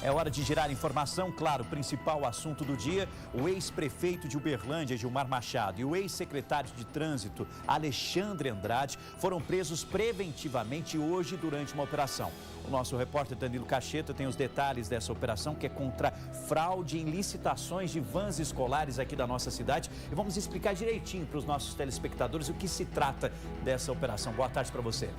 É hora de girar informação, claro, o principal assunto do dia, o ex-prefeito de Uberlândia, Gilmar Machado, e o ex-secretário de Trânsito, Alexandre Andrade, foram presos preventivamente hoje durante uma operação. O nosso repórter Danilo Cacheta tem os detalhes dessa operação, que é contra fraude em licitações de vans escolares aqui da nossa cidade. E vamos explicar direitinho para os nossos telespectadores o que se trata dessa operação. Boa tarde para você.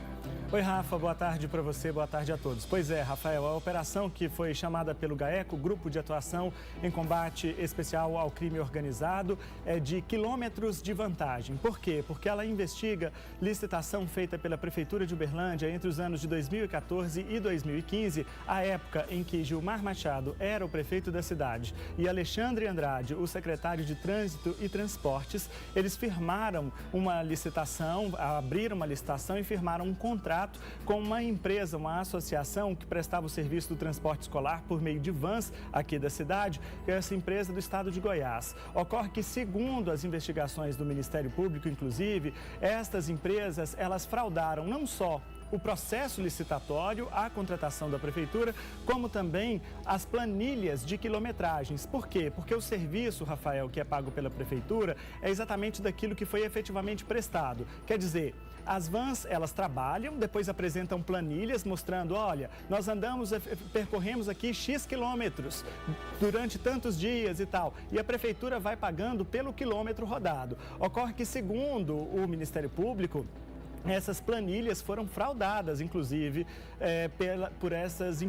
Oi, Rafa, boa tarde para você, boa tarde a todos. Pois é, Rafael, a operação que foi chamada pelo GAECO, Grupo de Atuação em Combate Especial ao Crime Organizado, é de quilômetros de vantagem. Por quê? Porque ela investiga licitação feita pela Prefeitura de Uberlândia entre os anos de 2014 e 2015, a época em que Gilmar Machado era o prefeito da cidade e Alexandre Andrade, o secretário de Trânsito e Transportes. Eles firmaram uma licitação, abriram uma licitação e firmaram um contrato com uma empresa, uma associação que prestava o serviço do transporte escolar por meio de vans aqui da cidade, que é essa empresa do estado de Goiás. Ocorre que, segundo as investigações do Ministério Público, inclusive, estas empresas, elas fraudaram não só o processo licitatório, a contratação da prefeitura, como também as planilhas de quilometragens. Por quê? Porque o serviço, Rafael, que é pago pela prefeitura, é exatamente daquilo que foi efetivamente prestado. Quer dizer, as vans, elas trabalham, depois apresentam planilhas mostrando, olha, nós percorremos aqui X quilômetros durante tantos dias e tal. E a prefeitura vai pagando pelo quilômetro rodado. Ocorre que, segundo o Ministério Público, essas planilhas foram fraudadas, inclusive, por essas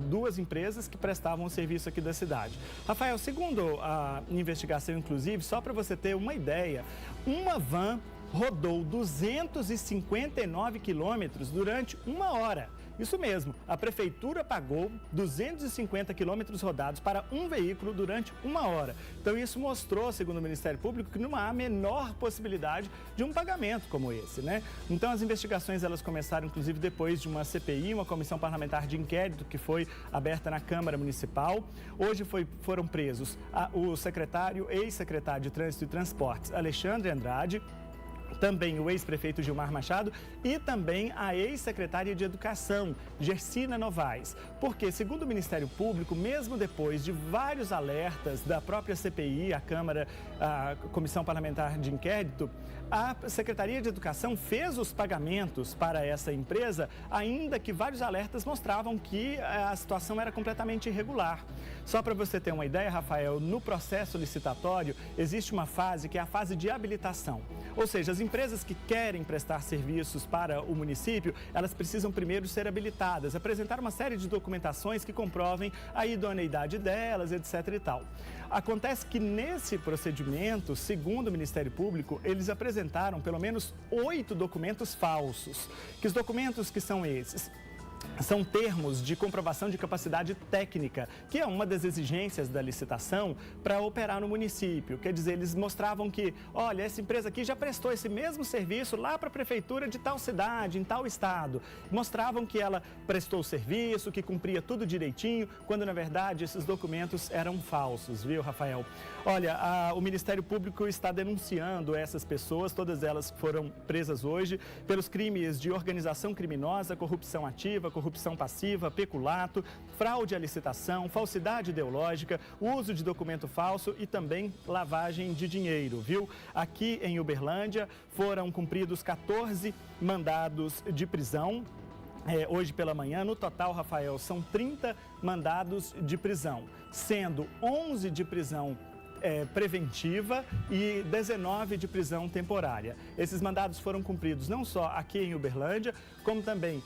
duas empresas que prestavam o serviço aqui da cidade. Rafael, segundo a investigação, inclusive, só para você ter uma ideia, uma van rodou 259 quilômetros durante 1 hora. Isso mesmo, a prefeitura pagou 250 quilômetros rodados para um veículo durante 1 hora. Então isso mostrou, segundo o Ministério Público, que não há a menor possibilidade de um pagamento como esse, né? Então as investigações, elas começaram, inclusive, depois de uma CPI, uma comissão parlamentar de inquérito que foi aberta na Câmara Municipal. Hoje foram presos o ex-secretário de Trânsito e Transportes, Alexandre Andrade, também o ex-prefeito Gilmar Machado e também a ex-secretária de Educação, Gersina Novaes. Porque, segundo o Ministério Público, mesmo depois de vários alertas da própria CPI, a Comissão Parlamentar de Inquérito, a Secretaria de Educação fez os pagamentos para essa empresa, ainda que vários alertas mostravam que a situação era completamente irregular. Só para você ter uma ideia, Rafael, no processo licitatório existe uma fase que é a fase de habilitação. Ou seja, as empresas que querem prestar serviços para o município, elas precisam primeiro ser habilitadas, apresentar uma série de documentações que comprovem a idoneidade delas, etc. e tal. Acontece que nesse procedimento, segundo o Ministério Público, eles apresentaram pelo menos 8 documentos falsos. Que os documentos que são esses? São termos de comprovação de capacidade técnica, que é uma das exigências da licitação para operar no município. Quer dizer, eles mostravam que, olha, essa empresa aqui já prestou esse mesmo serviço lá para a prefeitura de tal cidade, em tal estado. Mostravam que ela prestou o serviço, que cumpria tudo direitinho, quando na verdade esses documentos eram falsos, viu, Rafael? Olha, o Ministério Público está denunciando essas pessoas, todas elas foram presas hoje, pelos crimes de organização criminosa, corrupção ativa, corrupção passiva, peculato, fraude à licitação, falsidade ideológica, uso de documento falso e também lavagem de dinheiro, viu? Aqui em Uberlândia foram cumpridos 14 mandados de prisão. Hoje pela manhã, no total, Rafael, são 30 mandados de prisão, sendo 11 de prisão preventiva e 19 de prisão temporária. Esses mandados foram cumpridos não só aqui em Uberlândia, como também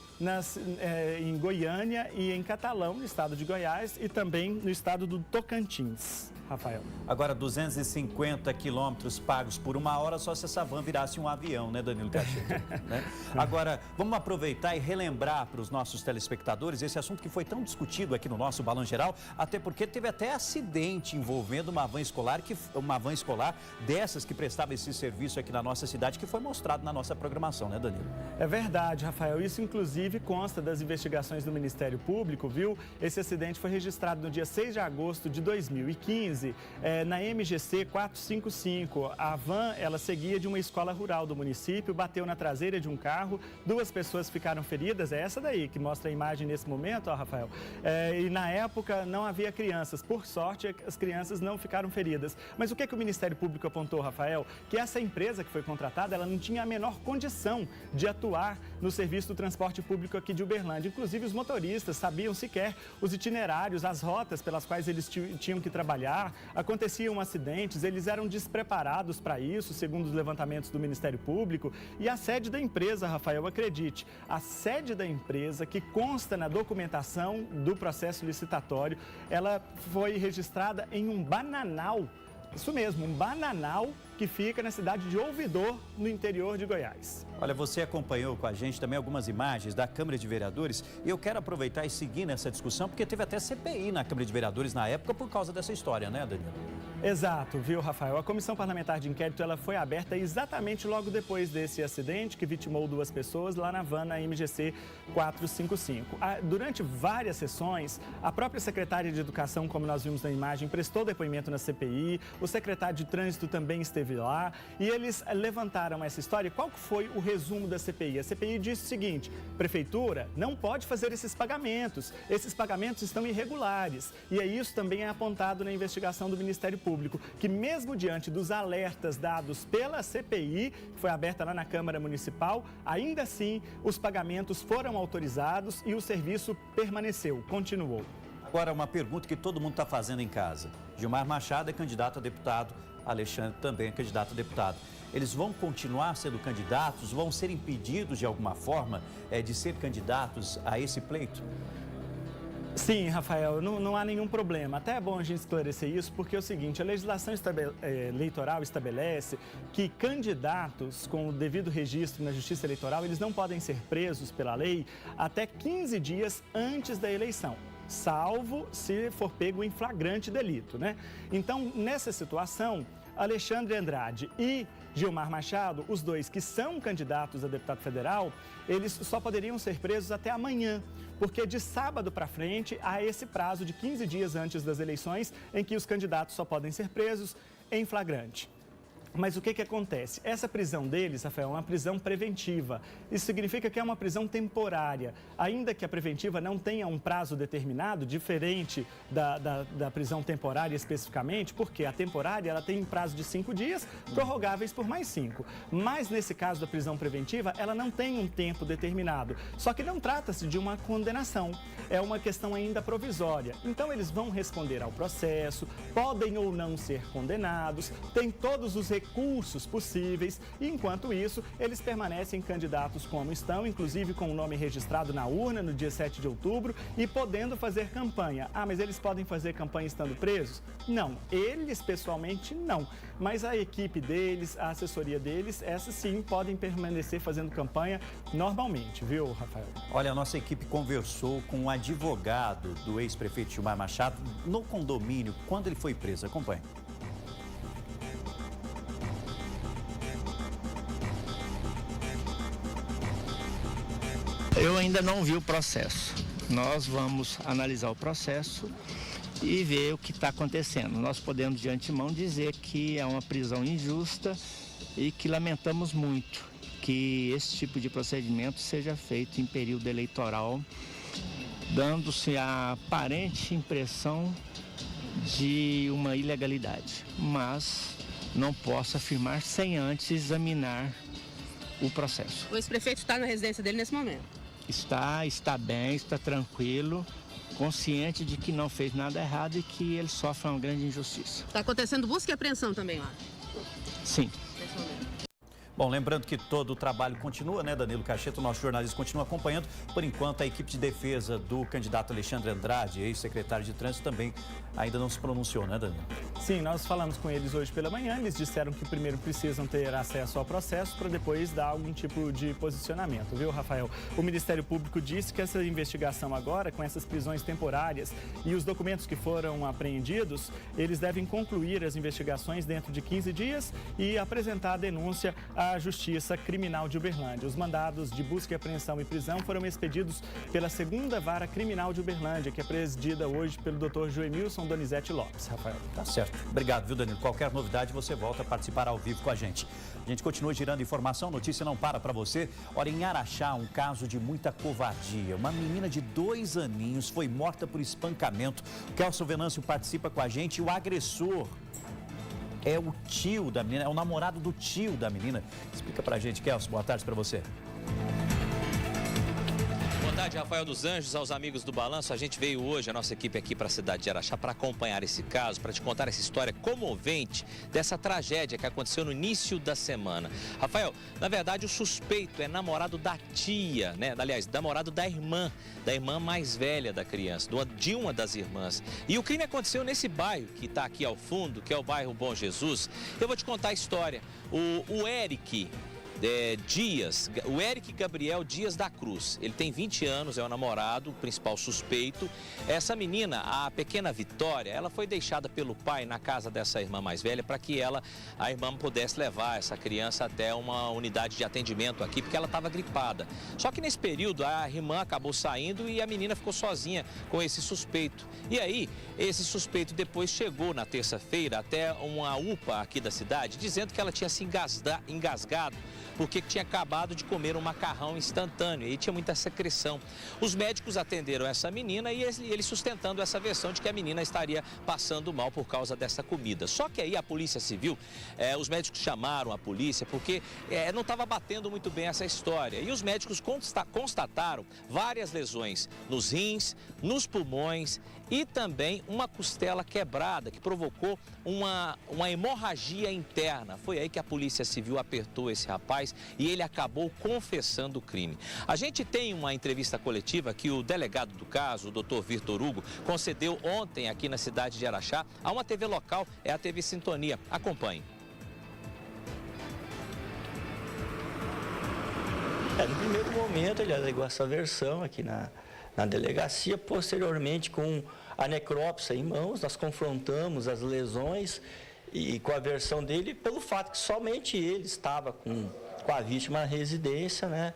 em Goiânia e em Catalão, no estado de Goiás, e também no estado do Tocantins. Rafael. Agora, 250 quilômetros pagos por 1 hora só se essa van virasse um avião, né, Danilo Cacheta? Né? Agora, vamos aproveitar e relembrar para os nossos telespectadores esse assunto que foi tão discutido aqui no nosso Balanço Geral, até porque teve até acidente envolvendo uma van escolar escolar, dessas que prestava esse serviço aqui na nossa cidade, que foi mostrado na nossa programação, né, Danilo? É verdade, Rafael. Isso, inclusive, consta das investigações do Ministério Público, viu? Esse acidente foi registrado no dia 6 de agosto de 2015, na MGC 455. A van, ela seguia de uma escola rural do município, bateu na traseira de um carro, 2 pessoas ficaram feridas, é essa daí que mostra a imagem nesse momento, ó, Rafael. E na época não havia crianças, por sorte as crianças não ficaram feridas. Mas o que o Ministério Público apontou, Rafael? Que essa empresa que foi contratada, ela não tinha a menor condição de atuar no serviço do transporte público aqui de Uberlândia. Inclusive os motoristas sabiam sequer os itinerários, as rotas pelas quais eles tinham que trabalhar, aconteciam acidentes, eles eram despreparados para isso, segundo os levantamentos do Ministério Público. E a sede da empresa, Rafael, acredite, a sede da empresa, que consta na documentação do processo licitatório, ela foi registrada em um bananal, isso mesmo, um bananal que fica na cidade de Ouvidor, no interior de Goiás. Olha, você acompanhou com a gente também algumas imagens da Câmara de Vereadores e eu quero aproveitar e seguir nessa discussão, porque teve até CPI na Câmara de Vereadores na época por causa dessa história, né, Danilo? Exato, viu, Rafael? A Comissão Parlamentar de Inquérito, ela foi aberta exatamente logo depois desse acidente que vitimou 2 pessoas lá na van na MGC 455. Durante várias sessões, a própria secretária de Educação, como nós vimos na imagem, prestou depoimento na CPI, o secretário de Trânsito também esteve lá e eles levantaram essa história. Qual foi o resumo da CPI? A CPI disse o seguinte: Prefeitura não pode fazer esses pagamentos estão irregulares. E isso também é apontado na investigação do Ministério Público, que mesmo diante dos alertas dados pela CPI, que foi aberta lá na Câmara Municipal, ainda assim os pagamentos foram autorizados e o serviço permaneceu, continuou. Agora, uma pergunta que todo mundo está fazendo em casa. Gilmar Machado é candidato a deputado, Alexandre também é candidato a deputado. Eles vão continuar sendo candidatos? Vão ser impedidos de alguma forma de ser candidatos a esse pleito? Sim, Rafael, não há nenhum problema. Até é bom a gente esclarecer isso, porque é o seguinte, a legislação eleitoral estabelece que candidatos com o devido registro na Justiça Eleitoral, eles não podem ser presos pela lei até 15 dias antes da eleição, salvo se for pego em flagrante delito, né? Então, nessa situação, Alexandre Andrade e Gilmar Machado, os dois que são candidatos a deputado federal, eles só poderiam ser presos até amanhã, porque de sábado para frente há esse prazo de 15 dias antes das eleições em que os candidatos só podem ser presos em flagrante. Mas o que acontece? Essa prisão deles, Rafael, é uma prisão preventiva. Isso significa que é uma prisão temporária. Ainda que a preventiva não tenha um prazo determinado, diferente da prisão temporária especificamente, porque a temporária ela tem um prazo de 5 dias, prorrogáveis por mais 5. Mas nesse caso da prisão preventiva, ela não tem um tempo determinado. Só que não trata-se de uma condenação. É uma questão ainda provisória. Então eles vão responder ao processo, podem ou não ser condenados, tem todos os recursos possíveis e, enquanto isso, eles permanecem candidatos como estão, inclusive com o nome registrado na urna no dia 7 de outubro e podendo fazer campanha. Ah, mas eles podem fazer campanha estando presos? Não, eles pessoalmente não, mas a equipe deles, a assessoria deles, essas sim podem permanecer fazendo campanha normalmente, viu, Rafael? Olha, a nossa equipe conversou com um advogado do ex-prefeito Gilmar Machado no condomínio quando ele foi preso. Acompanhe. Eu ainda não vi o processo. Nós vamos analisar o processo e ver o que está acontecendo. Nós podemos de antemão dizer que é uma prisão injusta e que lamentamos muito que esse tipo de procedimento seja feito em período eleitoral, dando-se a aparente impressão de uma ilegalidade. Mas não posso afirmar sem antes examinar o processo. O ex-prefeito está na residência dele nesse momento? Está bem, está tranquilo, consciente de que não fez nada errado e que ele sofre uma grande injustiça. Está acontecendo busca e apreensão também lá? Sim. Bom, lembrando que todo o trabalho continua, né, Danilo Cacheto, o nosso jornalista continua acompanhando. Por enquanto, a equipe de defesa do candidato Alexandre Andrade, ex-secretário de Trânsito, também ainda não se pronunciou, né, Danilo? Sim, nós falamos com eles hoje pela manhã. Eles disseram que primeiro precisam ter acesso ao processo para depois dar algum tipo de posicionamento, viu, Rafael? O Ministério Público disse que essa investigação agora, com essas prisões temporárias e os documentos que foram apreendidos, eles devem concluir as investigações dentro de 15 dias e apresentar a denúncia à Justiça Criminal de Uberlândia. Os mandados de busca e apreensão e prisão foram expedidos pela 2ª Vara Criminal de Uberlândia, que é presidida hoje pelo Dr. Joemilson Donizete Lopes. Rafael. Tá certo. Obrigado, viu, Danilo? Qualquer novidade, você volta a participar ao vivo com a gente. A gente continua girando informação, notícia não para você. Olha, em Araxá, um caso de muita covardia. Uma menina de 2 aninhos foi morta por espancamento. O Kelson Venâncio participa com a gente e o agressor é o tio da menina, é o namorado do tio da menina. Explica pra gente, Kelson, boa tarde pra você. Boa tarde, Rafael dos Anjos, aos amigos do Balanço. A gente veio hoje, a nossa equipe aqui para a cidade de Araxá, para acompanhar esse caso, para te contar essa história comovente dessa tragédia que aconteceu no início da semana. Rafael, na verdade o suspeito é namorado da tia, né? Aliás, namorado da irmã mais velha da criança, de uma das irmãs. E o crime aconteceu nesse bairro que está aqui ao fundo, que é o bairro Bom Jesus. Eu vou te contar a história. O Eric Dias, o Eric Gabriel Dias da Cruz, ele tem 20 anos, é o namorado, o principal suspeito. Essa menina, a pequena Vitória, ela foi deixada pelo pai na casa dessa irmã mais velha para que a irmã pudesse levar essa criança até uma unidade de atendimento aqui, porque ela estava gripada. Só que nesse período a irmã acabou saindo e a menina ficou sozinha com esse suspeito. E aí, esse suspeito depois chegou na terça-feira até uma UPA aqui da cidade, dizendo que ela tinha se engasgado porque tinha acabado de comer um macarrão instantâneo e tinha muita secreção. Os médicos atenderam essa menina e ele sustentando essa versão de que a menina estaria passando mal por causa dessa comida. Só que aí a Polícia Civil, os médicos chamaram a polícia porque não estava batendo muito bem essa história. E os médicos constataram várias lesões nos rins, nos pulmões e também uma costela quebrada que provocou uma hemorragia interna. Foi aí que a Polícia Civil apertou esse rapaz e ele acabou confessando o crime. A gente tem uma entrevista coletiva que o delegado do caso, o Dr. Vitor Hugo, concedeu ontem aqui na cidade de Araxá a uma TV local, é a TV Sintonia. Acompanhe. No primeiro momento ele alegou essa versão aqui na delegacia, posteriormente com a necrópsia em mãos, nós confrontamos as lesões e com a versão dele pelo fato que somente ele estava com a vítima na residência, né?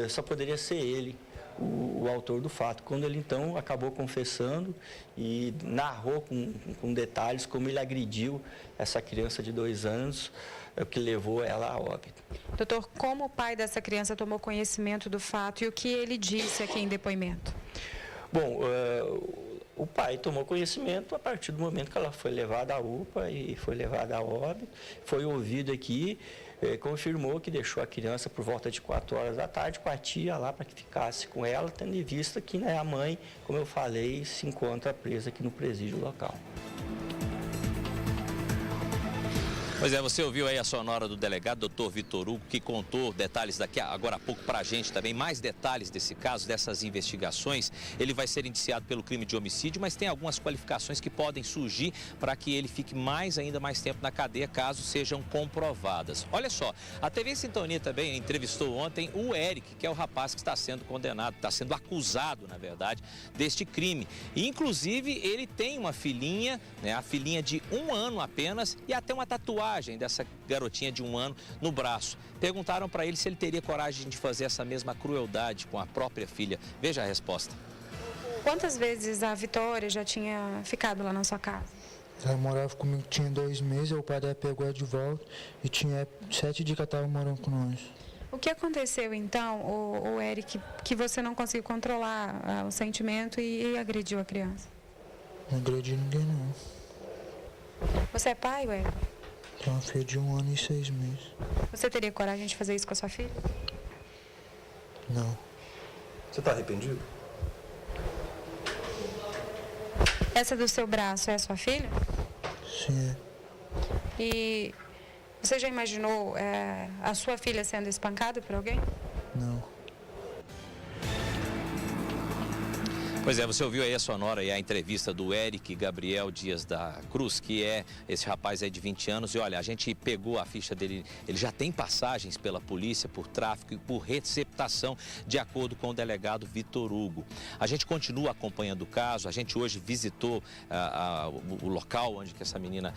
Só poderia ser ele o autor do fato. Quando ele então acabou confessando e narrou com detalhes como ele agrediu essa criança de 2 anos, o que levou ela a óbito. Doutor, como o pai dessa criança tomou conhecimento do fato e o que ele disse aqui em depoimento? Bom, o pai tomou conhecimento a partir do momento que ela foi levada à UPA e foi levada a óbito, foi ouvido aqui, confirmou que deixou a criança por volta de 4 horas da tarde com a tia lá para que ficasse com ela, tendo em vista que, né, a mãe, como eu falei, se encontra presa aqui no presídio local. Pois é, você ouviu aí a sonora do delegado, Dr. Vitor Hugo, que contou detalhes daqui agora a pouco para a gente também, mais detalhes desse caso, dessas investigações. Ele vai ser indiciado pelo crime de homicídio, mas tem algumas qualificações que podem surgir para que ele fique ainda mais tempo na cadeia, caso sejam comprovadas. Olha só, a TV Sintonia também entrevistou ontem o Eric, que é o rapaz que está sendo condenado, está sendo acusado, na verdade, deste crime. E, inclusive, ele tem uma filhinha, né, a filhinha de 1 ano apenas, e até uma tatuagem dessa garotinha de 1 ano no braço. Perguntaram para ele se ele teria coragem de fazer essa mesma crueldade com a própria filha. Veja a resposta. Quantas vezes a Vitória já tinha ficado lá na sua casa? Ela morava comigo, tinha 2 meses, o pai dela pegou ela de volta e tinha 7 dias que ela estava morando com nós. O que aconteceu então, o Eric, que você não conseguiu controlar o sentimento e agrediu a criança? Não agredi ninguém não. Você é pai, Eric? Tenho uma filha de 1 ano e 6 meses. Você teria coragem de fazer isso com a sua filha? Não. Você está arrependido? Essa do seu braço é a sua filha? Sim, é. E Você já imaginou a sua filha sendo espancada por alguém? Não. Pois é, você ouviu aí a sonora e a entrevista do Eric Gabriel Dias da Cruz, que é esse rapaz aí de 20 anos. E olha, a gente pegou a ficha dele, ele já tem passagens pela polícia por tráfico e por receptação, de acordo com o delegado Vitor Hugo. A gente continua acompanhando o caso, a gente hoje visitou o local onde que essa menina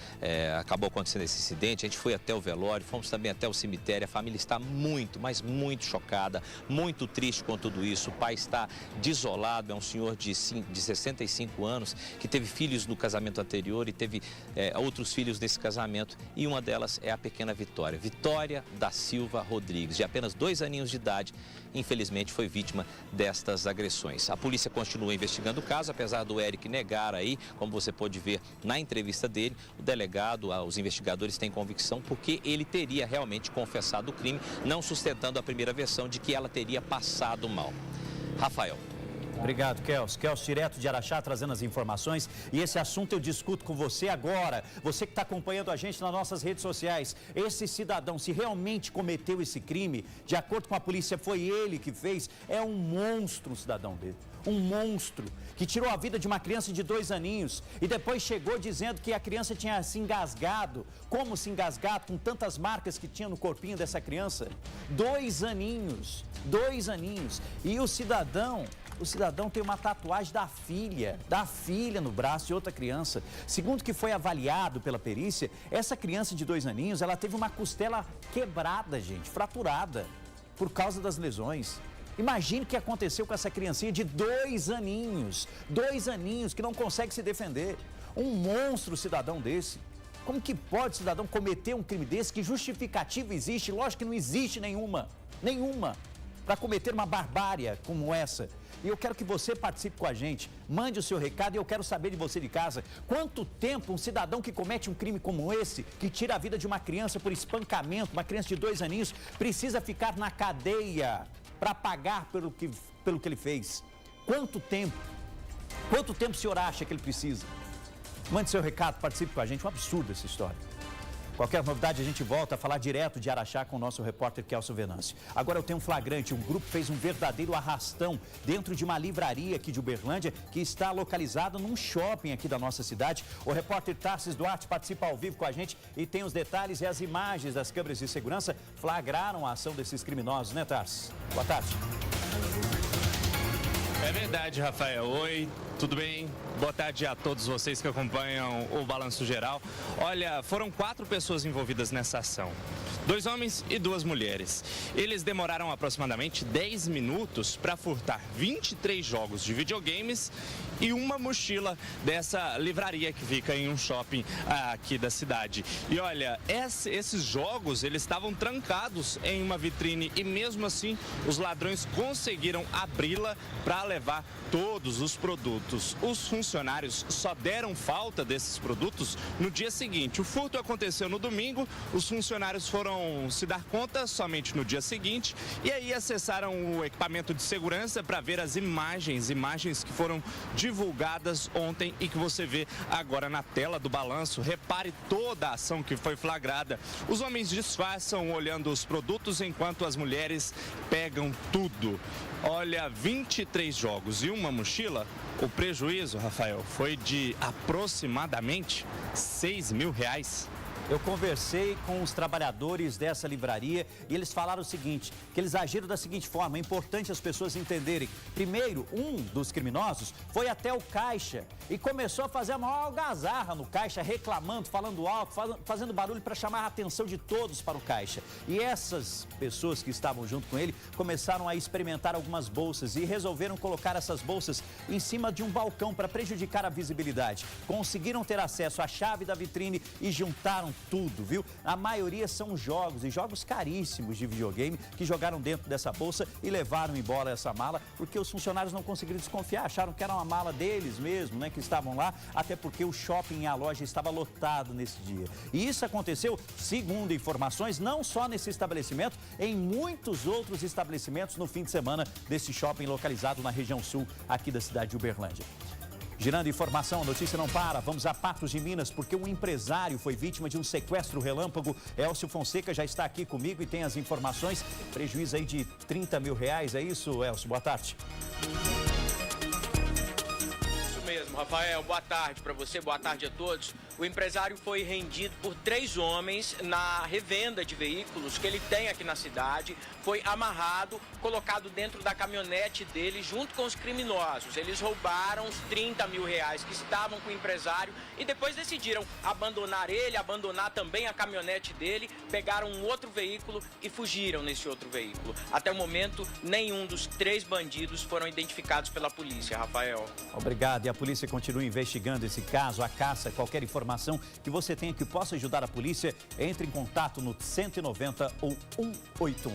acabou acontecendo esse incidente. A gente foi até o velório, fomos também até o cemitério. A família está muito, mas muito chocada, muito triste com tudo isso. O pai está desolado, é um senhor de 65 anos, que teve filhos no casamento anterior e teve outros filhos nesse casamento, e uma delas é a pequena Vitória. Vitória da Silva Rodrigues, de apenas 2 aninhos de idade, infelizmente foi vítima destas agressões. A polícia continua investigando o caso, apesar do Eric negar aí, como você pode ver na entrevista dele, o delegado, os investigadores têm convicção porque ele teria realmente confessado o crime, não sustentando a primeira versão de que ela teria passado mal. Rafael. Obrigado, Kels. Kels, direto de Araxá, trazendo as informações. E esse assunto eu discuto com você agora. Você que está acompanhando a gente nas nossas redes sociais. Esse cidadão, se realmente cometeu esse crime, de acordo com a polícia, foi ele que fez, é um monstro o cidadão dele. Um monstro que tirou a vida de uma criança de 2 aninhos e depois chegou dizendo que a criança tinha se engasgado. Como se engasgado com tantas marcas que tinha no corpinho dessa criança? 2 aninhos, 2 aninhos. E o cidadão tem uma tatuagem da filha no braço de outra criança. Segundo o que foi avaliado pela perícia, essa criança de 2 aninhos, ela teve uma costela quebrada, gente, fraturada, por causa das lesões. Imagine o que aconteceu com essa criancinha de 2 aninhos, 2 aninhos, que não consegue se defender. Um monstro cidadão desse. Como que pode cidadão cometer um crime desse? Que justificativa existe? Lógico que não existe nenhuma, para cometer uma barbárie como essa. E eu quero que você participe com a gente, mande o seu recado e eu quero saber de você de casa. Quanto tempo um cidadão que comete um crime como esse, que tira a vida de uma criança por espancamento, uma criança de 2 aninhos, precisa ficar na cadeia para pagar pelo que ele fez? Quanto tempo? Quanto tempo o senhor acha que ele precisa? Mande seu recado, participe com a gente, um absurdo essa história. Qualquer novidade, a gente volta a falar direto de Araxá com o nosso repórter Kelso Venâncio. Agora eu tenho um flagrante, um grupo fez um verdadeiro arrastão dentro de uma livraria aqui de Uberlândia, que está localizada num shopping aqui da nossa cidade. O repórter Tarsis Duarte participa ao vivo com a gente e tem os detalhes e as imagens das câmeras de segurança flagraram a ação desses criminosos, né, Tarsis? Boa tarde. É verdade, Rafael. Oi, tudo bem? Boa tarde a todos vocês que acompanham o Balanço Geral. Olha, foram 4 pessoas envolvidas nessa ação. 2 homens e 2 mulheres. Eles demoraram aproximadamente 10 minutos para furtar 23 jogos de videogames e uma mochila dessa livraria que fica em um shopping aqui da cidade. E olha, esses jogos, eles estavam trancados em uma vitrine e mesmo assim os ladrões conseguiram abri-la para levar todos os produtos. Os funcionários só deram falta desses produtos no dia seguinte. O furto aconteceu no domingo, os funcionários foram se dar conta somente no dia seguinte e aí acessaram o equipamento de segurança para ver as imagens que foram divulgadas ontem e que você vê agora na tela do balanço. Repare toda a ação que foi flagrada. Os homens disfarçam olhando os produtos enquanto as mulheres pegam tudo. Olha, 23 jogos e uma mochila. O prejuízo, Rafael, foi de aproximadamente R$6.000. Eu conversei com os trabalhadores dessa livraria e eles falaram o seguinte, que eles agiram da seguinte forma, é importante as pessoas entenderem. Primeiro, um dos criminosos foi até o caixa e começou a fazer a maior algazarra no caixa, reclamando, falando alto, fazendo barulho para chamar a atenção de todos para o caixa. E essas pessoas que estavam junto com ele começaram a experimentar algumas bolsas e resolveram colocar essas bolsas em cima de um balcão para prejudicar a visibilidade. Conseguiram ter acesso à chave da vitrine e juntaram tudo, viu? A maioria são jogos, e jogos caríssimos de videogame, que jogaram dentro dessa bolsa e levaram embora essa mala, porque os funcionários não conseguiram desconfiar, acharam que era uma mala deles mesmo, né, que estavam lá, até porque o shopping e a loja estava lotado nesse dia. E isso aconteceu, segundo informações, não só nesse estabelecimento, em muitos outros estabelecimentos no fim de semana desse shopping localizado na região sul aqui da cidade de Uberlândia. Girando informação, a notícia não para. Vamos a Patos de Minas, porque um empresário foi vítima de um sequestro relâmpago. Elcio Fonseca já está aqui comigo e tem as informações. Prejuízo aí de 30 mil reais, é isso, Elcio? Boa tarde. Isso mesmo, Rafael. Boa tarde para você, boa tarde a todos. O empresário foi rendido por 3 homens na revenda de veículos que ele tem aqui na cidade. Foi amarrado, colocado dentro da caminhonete dele junto com os criminosos. Eles roubaram os 30 mil reais que estavam com o empresário e depois decidiram abandonar ele, abandonar também a caminhonete dele, pegaram um outro veículo e fugiram nesse outro veículo. Até o momento, nenhum dos 3 bandidos foram identificados pela polícia, Rafael. Obrigado. E a polícia continua investigando esse caso, a caça, qualquer informação que você tenha que possa ajudar a polícia, entre em contato no 190 ou 181.